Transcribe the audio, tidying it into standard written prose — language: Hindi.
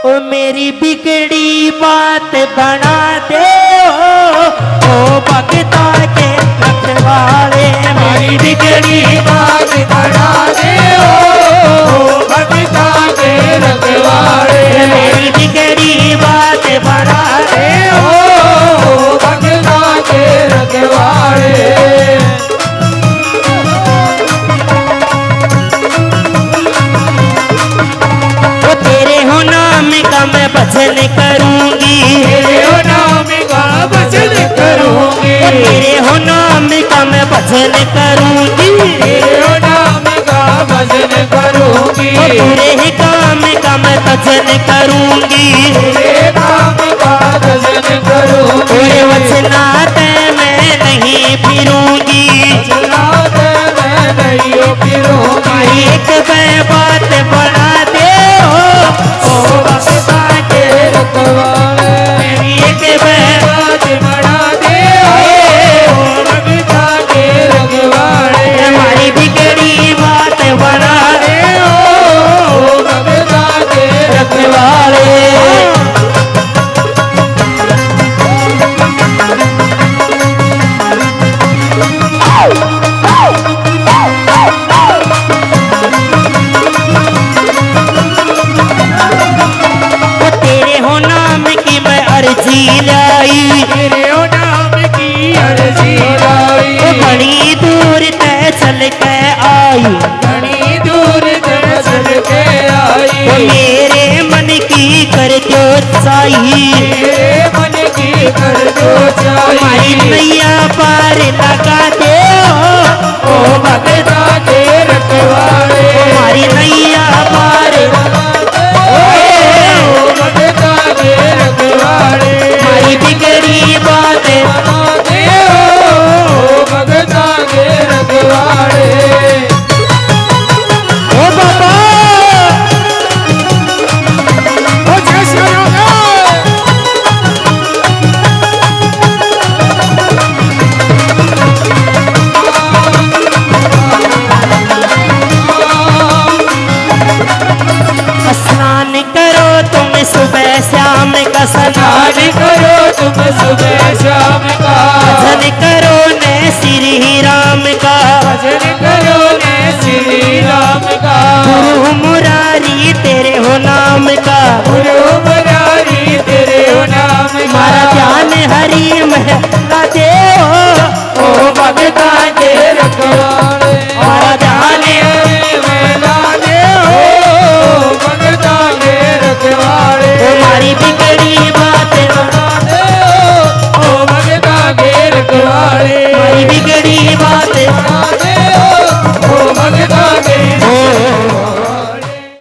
ओ मेरी बिगड़ी बात बना दे ओ भगता के रखवाले। मेरी बिगड़ी बात बना दे ओ भगता के रखवाले। मेरी बिगड़ी बात बना दे ओ भगता के रखवाले। तेरे हो नाम का मैं भजन करूंगी। तेरे हो नाम का भजन करूंगी। तेरे हो नाम का मैं भजन करूंगी। तेरे हो नाम का भजन करूंगी। तेरे ही काम का मैं भजन करूंगी। तेरे काम का भजन करूंगी। तेरे वचनात मैं नहीं फिरूंगी। वचनात मैं नहीं फिरूंगी। एक बात बना दे ओ भगता के रखवाले। एक बात बना दे ओ भगता के रखवाले। हमारी बिगड़ी बात बना दे ओ भगता के रखवाले। तेरे हो नाम की मैं अर्जी लाई। तेरे हो नाम की अर्जी लाई। बड़ी दूर तय चल के आई। बड़ी दूर चल के आई। मेरे मन की कर दो चाहिए। मेरे मन की कर दो हमारी चाहिए। नैया पार लगा दे ओ भगता के रखवाले। हमारी नैया पार ओ भगता के रखवाले। हमारी बिगड़ी बात बना दे ओ भगता के रखवाले। ओ बाबा ओ जय श्री राम। स्नान करो तुम सुबह शाम का स्नान करो तुम सुबह शाम का। भजन करो ने श्री राम का। भजन करो ने श्री राम का। गुरु मुरारी तेरे हो नाम का। गुरु मुरारी तेरे हो नाम का। मारा ध्यान हरि महला दे ओ भगता के रखवाले। मारा ध्यान मेला दे ओ भगता के रखवाले। हमारी बिगड़ी बात बना दे ओ भगता के रखवाले। हमारी बिगड़ी बात बना